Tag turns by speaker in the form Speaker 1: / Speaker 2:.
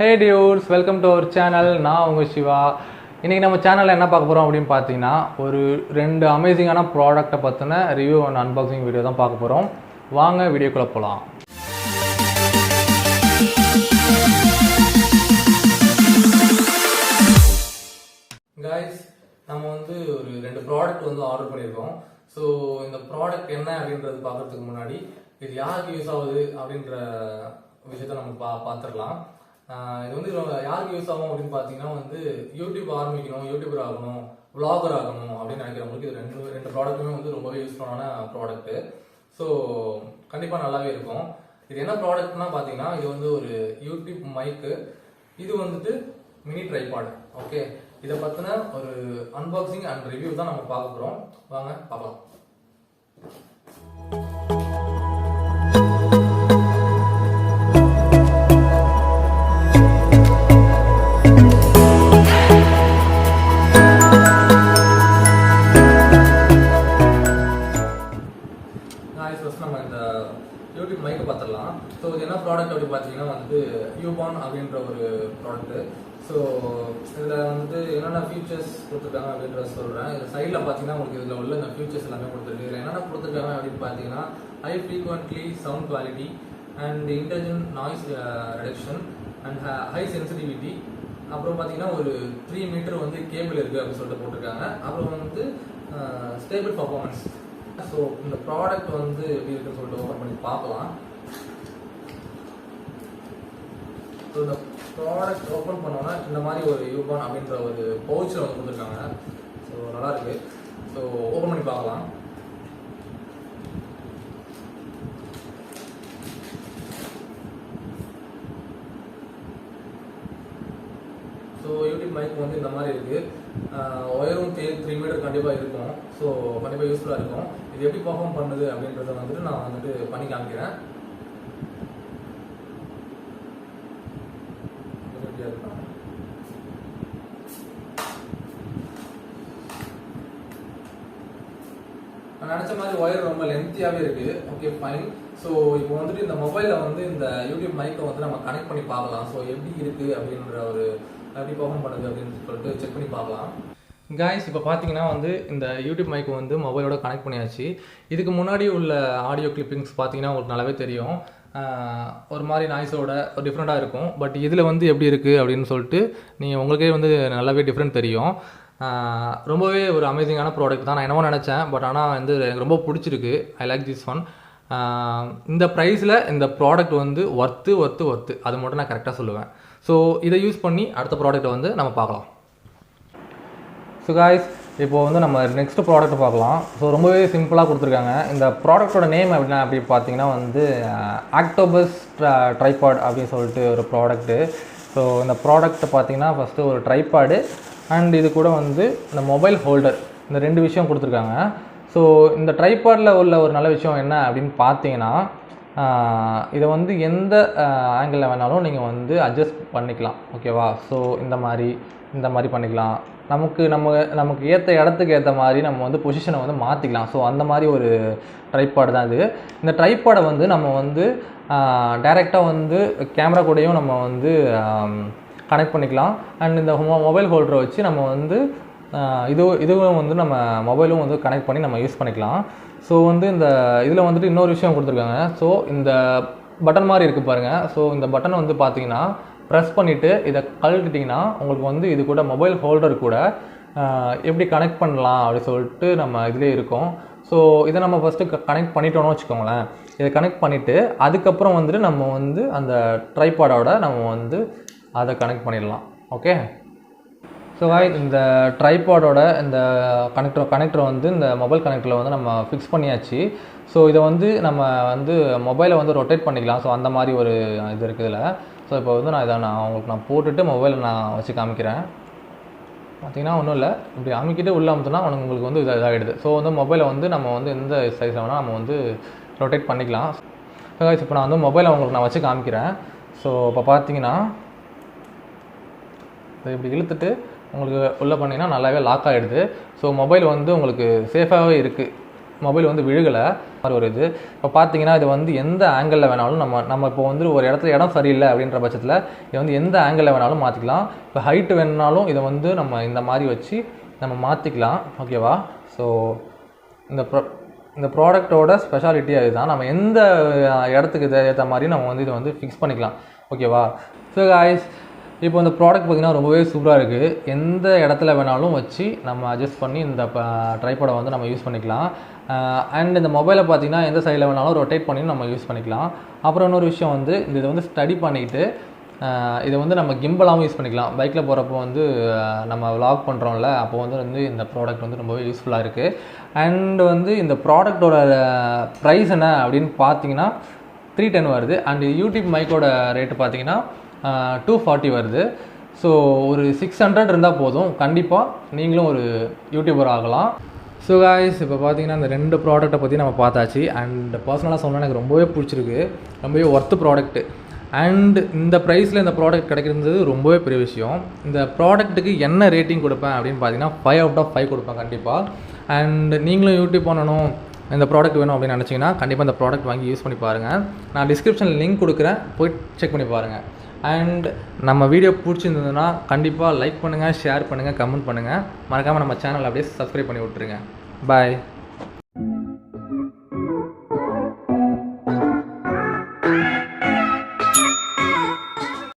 Speaker 1: Hey dudes, welcome to our channel. நான் உங்க சிவா. இன்னைக்கு நம்ம சேனல்ல என்ன பார்க்க போறோம் அப்படினு பாத்தீங்கன்னா ஒரு ரெண்டு அமேசிங்கான ப்ராடக்ட்ட பத்தின ரிவ்யூ அண்ட் அன்பாக்சிங் வீடியோ தான் பார்க்க போறோம். வாங்க வீடியோக்குள்ள போலாம். Guys, நம்ம வந்து ஒரு ரெண்டு ப்ராடக்ட் வந்து ஆர்டர் பண்ணிருக்கோம். சோ இந்த ப்ராடக்ட் என்ன அப்படின்றது பார்க்கிறதுக்கு முன்னாடி இது யாருக்கு யூஸ் ஆகுது அப்படின்ற விஷயத்தை நம்ம பார்த்துடலாம். இது வந்து யாருக்கு யூஸ் ஆகும் அப்படின்னு பார்த்தீங்கன்னா வந்து யூடியூப் ஆரம்பிக்கணும், யூடியூபர் ஆகணும், விளாகர் ஆகணும் அப்படின்னு நினைக்கிறவங்களுக்கு இது ரெண்டு ப்ராடக்ட்டுமே வந்து ரொம்பவே யூஸ்ஃபுல்லான ப்ராடக்ட்டு. ஸோ கண்டிப்பாக நல்லாவே இருக்கும். இது என்ன ப்ராடக்ட்னா பார்த்தீங்கன்னா இது வந்து ஒரு யூடியூப் மைக்கு, இது வந்துட்டு மினி ட்ரைபாட். ஓகே, இதை பற்றின ஒரு அன்பாக்சிங் அண்ட் ரிவ்யூ தான் நம்ம பார்க்க போகிறோம். வாங்க பார்க்கலாம். நம்ம இந்த யூடியூப் மைக்கை பார்த்துடலாம். ஸோ இது என்ன ப்ராடக்ட் அப்படி பார்த்தீங்கன்னா வந்து Ubon அப்படின்ற ஒரு ப்ராடக்ட்டு. ஸோ இதில் வந்து என்னென்ன ஃபீச்சர்ஸ் கொடுத்துருக்காங்க அப்படின்றத சொல்கிறேன். இது சைடில் பார்த்தீங்கன்னா உங்களுக்கு இதில் உள்ள இந்த ஃபீச்சர்ஸ் எல்லாமே கொடுத்துருக்கு. இதில் என்னென்ன கொடுத்துருக்காங்க அப்படின்னு பார்த்தீங்கன்னா high frequently sound quality and intelligent noise reduction and high sensitivity. அப்புறம் பார்த்தீங்கன்னா ஒரு 3 மீட்டர் வந்து கேபிள் இருக்குது அப்படின்னு சொல்லிட்டு போட்டிருக்காங்க. அப்புறம் வந்து ஸ்டேபிள் பர்ஃபார்மன்ஸ். ஸோ இந்த ப்ராடக்ட் வந்து எப்படி இருக்குன்னு சொல்லிட்டு ஓப்பன் பண்ணி பார்க்கலாம். ஸோ இந்த ப்ராடக்ட் ஓப்பன் பண்ணோன்னா இந்த மாதிரி ஒரு Ubon அப்படின்ற ஒரு பவுச்சில் வந்து கொடுத்துருக்காங்க. ஸோ நல்லா இருக்கு. ஸோ ஓப்பன் பண்ணி பார்க்கலாம். ஸோ யூடியூப் மைக் வந்து இந்த மாதிரி இருக்குது. ஒயரும் 3 மீட்டர் கண்டிப்பாக இருக்கும். ஸோ கண்டிப்பாக யூஸ்ஃபுல்லாக இருக்கும். இது எப்படி பர்ஃபார்ம் பண்ணுது அப்படின்றத வந்துட்டு நான் வந்துட்டு பண்ணி காமிக்கிறேன். நான் நினச்ச மாதிரி ஒயர் ரொம்ப லென்த்தியாகவே இருக்குது. Okay fine. ஸோ இப்போ வந்துட்டு இந்த மொபைலில் வந்து இந்த யூடியூப் மைக்கை வந்து நம்ம கனெக்ட் பண்ணி பார்க்கலாம். ஸோ எப்படி இருக்குது அப்படின்ற ஒரு எப்படி பர்ஃபார்ம் பண்ணுது அப்படின்னு சொல்லிட்டு செக் பண்ணி பார்க்கலாம். காய்ஸ், இப்போ பார்த்தீங்கன்னா வந்து இந்த யூடியூப் மைக்கு வந்து மொபைலோட கனெக்ட் பண்ணியாச்சு. இதுக்கு முன்னாடி உள்ள ஆடியோ கிளிப்பிங்ஸ் பார்த்தீங்கன்னா உங்களுக்கு நல்லாவே தெரியும். ஒரு மாதிரி நாய்ஸோட ஒரு டிஃப்ரெண்ட்டாக இருக்கும். பட் இதில் வந்து எப்படி இருக்குது அப்படின்னு சொல்லிட்டு நீங்கள் உங்களுக்கே வந்து நல்லாவே டிஃப்ரெண்ட் தெரியும். ரொம்பவே ஒரு அமேசிங்கான ப்ராடக்ட் தான். நான் என்னவோ நினச்சேன், பட் ஆனால் வந்து எனக்கு ரொம்ப பிடிச்சிருக்கு. I like this one. இந்த ப்ரைஸில் இந்த ப்ராடக்ட் வந்து ஒர்த்து அது மட்டும் நான் கரெக்டாக சொல்லுவேன். ஸோ இதை யூஸ் பண்ணி அடுத்த ப்ராடக்ட்டை வந்து நம்ம பார்க்கலாம். ஸோ காய்ஸ், இப்போது வந்து நம்ம நெக்ஸ்ட் ப்ராடக்ட் பார்க்கலாம். ஸோ ரொம்பவே சிம்பிளாக கொடுத்துருக்காங்க. இந்த ப்ராடக்டோட நேம் அப்படின்னா அப்படி பார்த்தீங்கன்னா வந்து ஆக்டோபஸ் ட்ரைபாட் அப்படின்னு சொல்லிட்டு ஒரு ப்ராடக்ட்டு. ஸோ இந்த ப்ராடக்ட் பார்த்தீங்கன்னா ஃபஸ்ட்டு ஒரு ட்ரைபாடு அண்ட் இது கூட வந்து இந்த மொபைல் ஹோல்டர், இந்த 2 விஷயம் கொடுத்துருக்காங்க. ஸோ இந்த ட்ரைபாடில் உள்ள ஒரு நல்ல விஷயம் என்ன அப்படின்னு பார்த்தீங்கன்னா இதை வந்து எந்த ஆங்கிளில் வேணாலும் நீங்கள் வந்து அட்ஜஸ்ட் பண்ணிக்கலாம். ஓகேவா? ஸோ இந்த மாதிரி பண்ணிக்கலாம். நமக்கு ஏற்ற இடத்துக்கு ஏற்ற மாதிரி நம்ம வந்து பொசிஷனை வந்து மாற்றிக்கலாம். ஸோ அந்த மாதிரி ஒரு ட்ரைபாடு தான் இது. இந்த ட்ரைபாடை வந்து நம்ம வந்து டைரெக்டாக வந்து கேமரா கூடயும் நம்ம வந்து கனெக்ட் பண்ணிக்கலாம். அண்ட் இந்த மொபைல் ஹோல்டரை வச்சு நம்ம வந்து இதுவும் வந்து நம்ம மொபைலும் வந்து கனெக்ட் பண்ணி நம்ம யூஸ் பண்ணிக்கலாம். ஸோ வந்து இந்த இதில் வந்துட்டு இன்னொரு விஷயம் கொடுத்துருக்காங்க. ஸோ இந்த பட்டன் மாதிரி இருக்குது பாருங்கள். ஸோ இந்த பட்டன் வந்து பார்த்தீங்கன்னா ப்ரெஸ் பண்ணிவிட்டு இதை கழட்டிட்டிங்கன்னா உங்களுக்கு வந்து இது கூட மொபைல் ஹோல்டர் கூட எப்படி கனெக்ட் பண்ணலாம் அப்படி சொல்லிட்டு நம்ம இதிலே இருக்கும். ஸோ இதை நம்ம ஃபஸ்ட்டு கனெக்ட் பண்ணிட்டோன்னு வச்சுக்கோங்களேன். இதை கனெக்ட் பண்ணிவிட்டு அதுக்கப்புறம் வந்துட்டு நம்ம வந்து அந்த ட்ரைபாடோட நம்ம வந்து அதை கனெக்ட் பண்ணிடலாம். ஓகே. ஸோ இந்த ட்ரைபாடோட இந்த கனெக்டர் வந்து இந்த மொபைல் கனெக்டரில் வந்து நம்ம ஃபிக்ஸ் பண்ணியாச்சு. ஸோ இதை வந்து நம்ம வந்து மொபைலை வந்து ரொட்டேட் பண்ணிக்கலாம். ஸோ அந்த மாதிரி ஒரு இது இருக்குது இதில். ஸோ இப்போ வந்து நான் உங்களுக்கு போட்டுட்டு மொபைலை நான் வச்சு காமிக்கிறேன். பார்த்திங்கன்னா ஒன்றும் இல்லை, இப்படி அமைக்கிட்டு உள்ளே அமுத்துனா உங்களுக்கு வந்து இதாகிடுது. ஸோ வந்து மொபைலை வந்து நம்ம வந்து எந்த சைஸில் வேணால் நம்ம வந்து ரொட்டேட் பண்ணிக்கலாம். ஸோ இப்போ நான் வந்து மொபைலை உங்களுக்கு நான் வச்சு காமிக்கிறேன். ஸோ இப்போ பார்த்தீங்கன்னா இப்படி இழுத்துட்டு உங்களுக்கு உள்ளே பண்ணிங்கன்னா நல்லாவே லாக் ஆகிடுது. ஸோ மொபைல் வந்து உங்களுக்கு சேஃபாகவே இருக்குது. மொபைல் வந்து விழுகலை. மாதிரி ஒரு இது. இப்போ பார்த்தீங்கன்னா இது வந்து எந்த ஆங்கிளில் வேணாலும் நம்ம இப்போ வந்து ஒரு இடத்துல இடம் சரியில்லை அப்படின்ற பட்சத்தில் இதை வந்து எந்த ஆங்கிளில் வேணாலும் மாற்றிக்கலாம். இப்போ ஹைட்டு வேணுனாலும் இதை வந்து நம்ம இந்த மாதிரி வச்சு நம்ம மாற்றிக்கலாம். ஓகேவா? ஸோ இந்த ப்ராடக்டோட ஸ்பெஷாலிட்டி அதுதான். நம்ம எந்த இடத்துக்கு ஏற்ற மாதிரி நம்ம வந்து இதை வந்து ஃபிக்ஸ் பண்ணிக்கலாம். ஓகேவா? ஸோ காய்ஸ், இப்போ இந்த ப்ராடக்ட் பார்த்திங்கன்னா ரொம்பவே சூப்பராக இருக்குது. எந்த இடத்துல வேணாலும் வச்சு நம்ம அட்ஜஸ்ட் பண்ணி இந்த ட்ரைபாடை வந்து நம்ம யூஸ் பண்ணிக்கலாம். அண்ட் இந்த மொபைலை பார்த்திங்கன்னா எந்த சைடில் வேணாலும் ரொட்டேட் பண்ணி நம்ம யூஸ் பண்ணிக்கலாம். அப்புறம் இன்னொரு விஷயம் வந்து இதை வந்து ஸ்டடி பண்ணிக்கிட்டு இதை வந்து நம்ம கிம்பலாகவும் யூஸ் பண்ணிக்கலாம். பைக்கில் போகிறப்போ வந்து நம்ம விலாக் பண்ணுறோம்ல, அப்போ வந்து இந்த ப்ராடக்ட் வந்து ரொம்பவே யூஸ்ஃபுல்லாக இருக்குது. அண்ட் வந்து இந்த ப்ராடக்டோட ப்ரைஸ் என்ன அப்படின்னு பார்த்தீங்கன்னா 310 வருது. அண்ட் யூடியூப் மைக்கோட ரேட்டு பார்த்தீங்கன்னா 240 வருது. ஸோ ஒரு 600 இருந்தால் போதும், கண்டிப்பாக நீங்களும் ஒரு யூடியூபர் ஆகலாம். ஸோ காய்ஸ், இப்போ பார்த்தீங்கன்னா இந்த 2 ப்ராடக்ட்டை பற்றி நம்ம பார்த்தாச்சு. அண்ட் பர்சனலாக சொன்னால் எனக்கு ரொம்பவே பிடிச்சிருக்கு, ரொம்பவே ஒர்த்து ப்ராடக்ட்டு. அண்ட் இந்த ப்ரைஸில் இந்த ப்ராடக்ட் கிடைக்கிறது ரொம்பவே பெரிய விஷயம். இந்த ப்ராடக்ட்டுக்கு என்ன ரேட்டிங் கொடுப்பேன் அப்படின்னு பார்த்தீங்கன்னா 5 out of 5 கொடுப்பேன் கண்டிப்பாக. அண்ட் நீங்களும் யூடியூப் பண்ணணும், இந்த ப்ராடக்ட் வேணும் அப்படின்னு நினச்சிங்கன்னா கண்டிப்பாக இந்த ப்ராடக்ட் வாங்கி யூஸ் பண்ணி பாருங்கள். நான் டிஸ்கிரிப்ஷனில் லிங்க் கொடுக்குறேன், போய் செக் பண்ணி பாருங்கள். அண்ட் நம்ம வீடியோ பிடிச்சிருந்ததுன்னா கண்டிப்பாக லைக் பண்ணுங்கள், ஷேர் பண்ணுங்கள், கமெண்ட் பண்ணுங்கள். மறக்காமல் நம்ம சேனல் அப்படியே சப்ஸ்கிரைப் பண்ணி விட்ருங்க. பாய்.